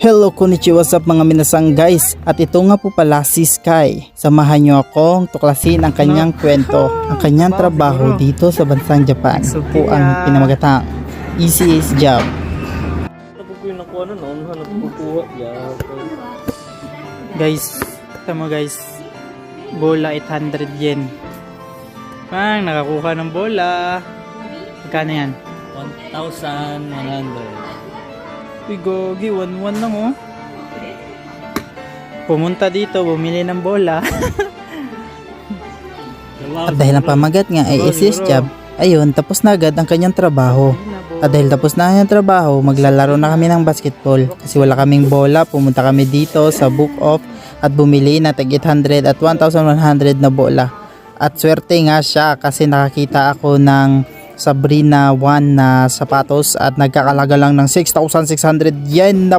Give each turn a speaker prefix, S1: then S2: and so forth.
S1: Hello, konnichiwa, what's up mga minasang guys? At ito nga po pala si Sky. Samahan nyo akong tuklasin ang kanyang kwento, ang kanyang trabaho dito sa bansang Japan. Po ang pinamagatang Easy Ace Job. Guys, kita mo guys, bola 800 yen. Nakakuha ng bola. Magkano yan?
S2: 1,100.
S1: Uy, gogi, 1-1 lang oh. Pumunta dito, bumili ng bola. At dahil ang pamagat nga ay SS job, ayun, tapos na agad ang kanyang trabaho. At dahil tapos na ang trabaho, maglalaro na kami ng basketball. Kasi wala kaming bola, pumunta kami dito sa book off at bumili na tag 800 at 1,100 na bola. At swerte nga siya kasi nakakita ako ng Sabrina 1 na sapatos at nagkakalaga lang ng 6,600 yen.